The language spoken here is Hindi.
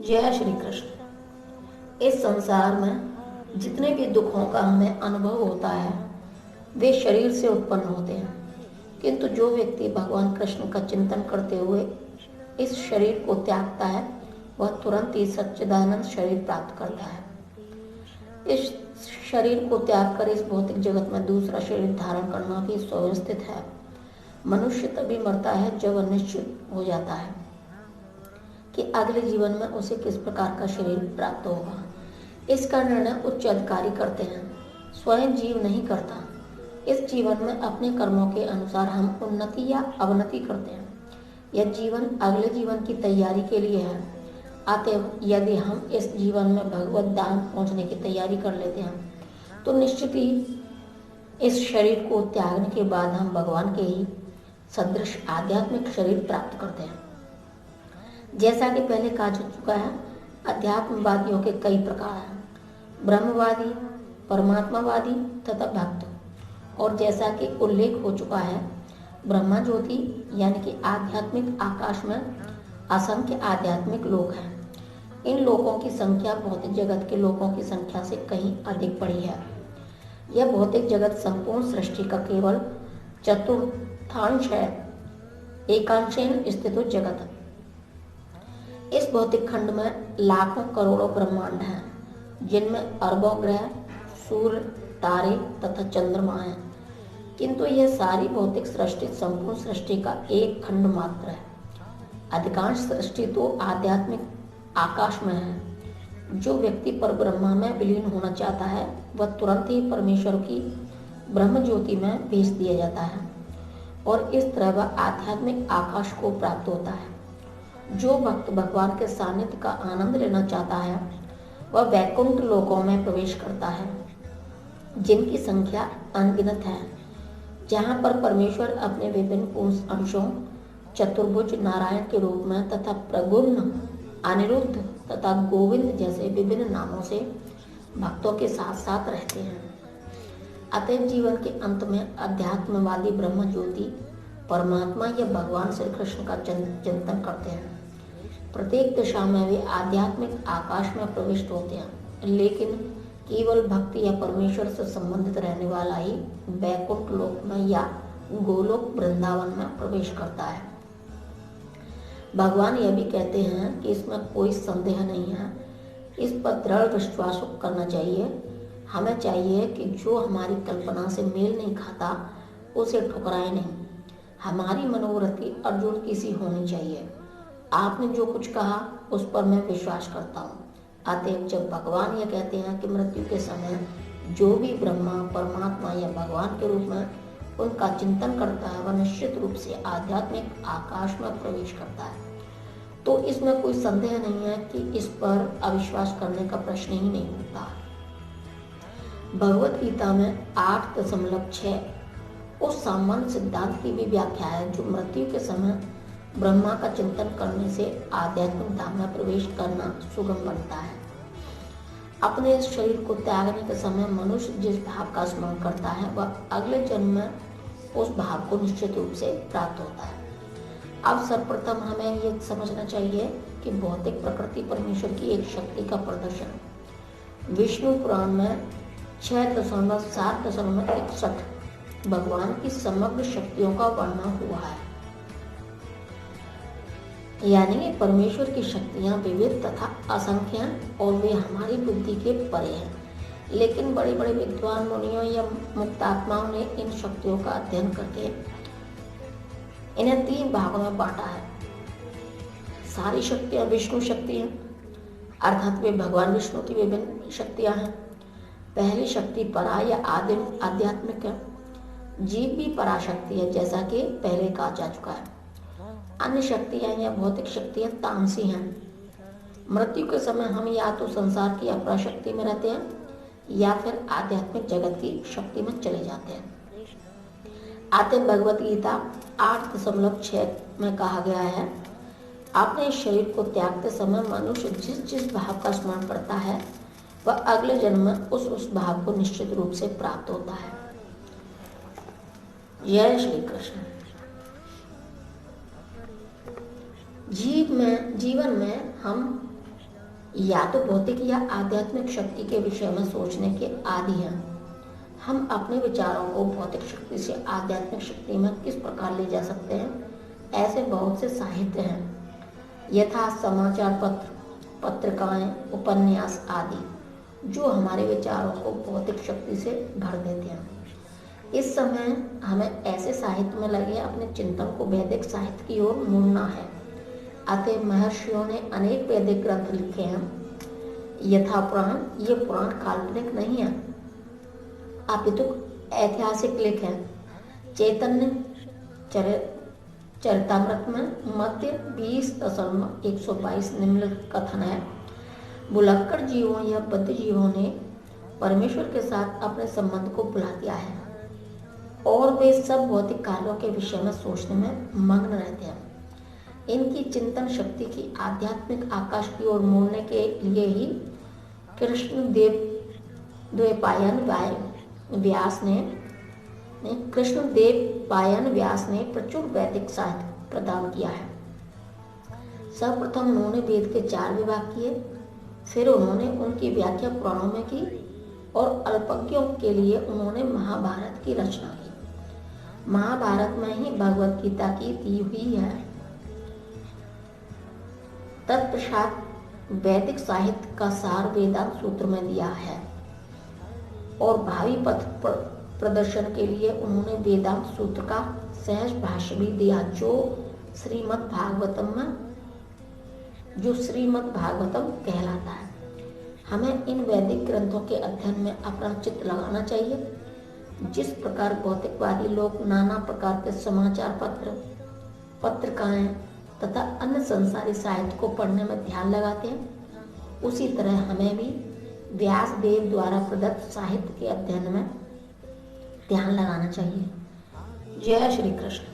जय श्री कृष्ण। इस संसार में जितने भी दुखों का हमें अनुभव होता है वे शरीर से उत्पन्न होते हैं, किंतु जो व्यक्ति भगवान कृष्ण का चिंतन करते हुए इस शरीर को त्यागता है वह तुरंत ही सच्चिदानंद शरीर प्राप्त करता है। इस शरीर को त्याग कर इस भौतिक जगत में दूसरा शरीर धारण करना भी सुव्यवस्थित है। मनुष्य तभी मरता है जब वह निश्चित हो जाता है कि अगले जीवन में उसे किस प्रकार का शरीर प्राप्त होगा। इसका निर्णय उच्च अधिकारी करते हैं, स्वयं जीव नहीं करता। इस जीवन में अपने कर्मों के अनुसार हम उन्नति या अवनति करते हैं। यह जीवन अगले जीवन की तैयारी के लिए है। अतएव यदि हम इस जीवन में भगवत धाम पहुंचने की तैयारी कर लेते हैं तो निश्चित ही इस शरीर को त्यागने के बाद हम भगवान के ही सदृश आध्यात्मिक शरीर प्राप्त करते हैं। जैसा कि पहले कहा जा चुका है, अध्यात्मवादियों के कई प्रकार हैं, ब्रह्मवादी, परमात्मावादी तथा भक्त। और जैसा कि उल्लेख हो चुका है, ब्रह्मा ज्योति यानी कि आध्यात्मिक आकाश में असंख्य आध्यात्मिक लोक हैं। इन लोकों की संख्या भौतिक जगत के लोकों की संख्या से कहीं अधिक बड़ी है। यह भौतिक जगत संपूर्ण सृष्टि का केवल चतुर्थांश है, एकांशेन स्थितो जगत। इस भौतिक खंड में लाखों करोड़ों ब्रह्मांड हैं, जिनमें अरबों ग्रह, सूर्य, तारे तथा चंद्रमा हैं। किंतु यह सारी भौतिक सृष्टि संपूर्ण सृष्टि का एक खंड मात्र है। अधिकांश सृष्टि तो आध्यात्मिक आकाश में है। जो व्यक्ति पर ब्रह्मा में विलीन होना चाहता है वह तुरंत ही परमेश्वर की ब्रह्म ज्योति में भेज दिया जाता है और इस तरह वह आध्यात्मिक आकाश को प्राप्त होता है। जो भक्त भगवान के सानिध्य का आनंद लेना चाहता है वह वैकुंठ लोकों में प्रवेश करता है, जिनकी संख्या अनगिनत है, जहाँ पर परमेश्वर अपने विभिन्न पूर्ण अंशों चतुर्भुज नारायण के रूप में तथा प्रगुण, अनिरुद्ध तथा गोविंद जैसे विभिन्न नामों से भक्तों के साथ साथ रहते हैं। अतः जीवन के अंत में अध्यात्मवादी ब्रह्म ज्योति परमात्मा या भगवान श्री कृष्ण का चिंतन करते हैं। प्रत्येक दिशा में वे आध्यात्मिक आकाश में प्रविष्ट होते हैं, लेकिन केवल भक्ति या परमेश्वर से संबंधित रहने वाला ही वैकुंठ लोक में या गोलोक वृंदावन में प्रवेश करता है। भगवान यह भी कहते हैं कि इसमें कोई संदेह नहीं है, इस पर दृढ़ विश्वास करना चाहिए। हमें चाहिए कि जो हमारी कल्पना से मेल नहीं खाता उसे ठुकराए नहीं। हमारी मनोवृत्ति अर्जुन की सी होनी चाहिए। आपने जो कुछ कहा उस पर मैं विश्वास करता हूँ। अतएव जब भगवान यह कहते हैं कि मृत्यु के समय जो भी ब्रह्मा, परमात्मा या भगवान के रूप में उनका चिंतन करता है वह निश्चित रूप से आध्यात्मिक आकाश में प्रवेश करता है, तो इसमें कोई संदेह नहीं है कि इस पर अविश्वास करने का प्रश्न ही नहीं उठता। भगवत गीता में 8.6 उस सामान्य सिद्धांत की भी व्याख्या है जो मृत्यु के समय ब्रह्मा का चिंतन करने से आध्यात्मिक धाम में प्रवेश करना सुगम बनता है। अपने इस शरीर को त्यागने के समय मनुष्य जिस भाव का स्मरण करता है वह अगले जन्म में उस भाव को निश्चित रूप से प्राप्त होता है। अब सर्वप्रथम हमें यह समझना चाहिए कि भौतिक प्रकृति परमेश्वर की एक शक्ति का प्रदर्शन। विष्णु पुराण में 6.7.61 भगवान की समग्र शक्तियों का वर्णन हुआ है। यानी कि परमेश्वर की शक्तियां विविध तथा असंख्य और वे हमारी बुद्धि के परे हैं, लेकिन बड़े बड़े विद्वान मुनियों या मुक्तात्माओं ने इन शक्तियों का अध्ययन करके इन्हें 3 भागों में बांटा है। सारी शक्तियां विष्णु शक्ति हैं, अर्थात वे भगवान विष्णु की विभिन्न शक्तियां हैं। पहली शक्ति परा या आदिम आध्यात्मिक है। जीव भी पराशक्ति है, जैसा कि पहले कहा जा चुका है। अन्य शक्तियां या भौतिक शक्तियां तामसी हैं। मृत्यु के समय हम या तो संसार की अपराशक्ति में रहते हैं या फिर आध्यात्मिक जगत की शक्ति में चले जाते हैं। अतः भगवत गीता 8.6 में कहा गया है, अपने शरीर को त्यागते समय मनुष्य जिस जिस भाव का स्मरण करता है वह अगले जन्म में उस भाव को निश्चित रूप से प्राप्त होता है। जय श्री कृष्ण। जीवन में हम या तो भौतिक या आध्यात्मिक शक्ति के विषय में सोचने के आदी हैं। हम अपने विचारों को भौतिक शक्ति से आध्यात्मिक शक्ति में किस प्रकार ले जा सकते हैं? ऐसे बहुत से साहित्य हैं, यथा समाचार पत्र, पत्रिकाएं, उपन्यास आदि, जो हमारे विचारों को भौतिक शक्ति से भर देते हैं। इस समय हमें ऐसे साहित्य में लगे अपने चिंतन को वैदिक साहित्य की ओर मोड़ना है। अतः महर्षियों ने अनेक वैदिक ग्रंथ लिखे हैं, यथा पुराण। ये पुराण काल्पनिक नहीं है, अपितु ऐतिहासिक लेख है। चैतन्य चरितामृत में मध्य 20.122 निम्नलिखित कथन है: भुलक्कड़ जीवों या बद्ध जीवों ने परमेश्वर के साथ अपने संबंध को भुला दिया है और वे सब भौतिक कार्यों के विषय में सोचने में मग्न रहते हैं। इनकी चिंतन शक्ति की आध्यात्मिक आकाश की ओर मोड़ने के लिए ही कृष्णदेवपायन व्यास ने प्रचुर वैदिक साहित्य प्रदान किया है। सर्वप्रथम उन्होंने वेद के 4 विभाग किए, फिर उन्होंने उनकी व्याख्या पुराणों में की और अल्पज्ञों के लिए उन्होंने महाभारत की रचना की। महाभारत में ही भगवत गीता की दी हुई है। तत्पश्चात वैदिक साहित्य का सार वेदांत सूत्र में दिया है और भावी पथ प्रदर्शन के लिए उन्होंने वेदांत सूत्र का सहज भाष्य भी दिया, जो श्रीमद् भागवतम कहलाता है। हमें इन वैदिक ग्रंथों के अध्ययन में अपना चित्त लगाना चाहिए। जिस प्रकार भौतिकवादी लोग नाना प्रकार के समाचार पत्र, पत्रिकाएं तथा अन्य संसारी साहित्य को पढ़ने में ध्यान लगाते हैं, उसी तरह हमें भी व्यास देव द्वारा प्रदत्त साहित्य के अध्ययन में ध्यान लगाना चाहिए। जय श्री कृष्ण।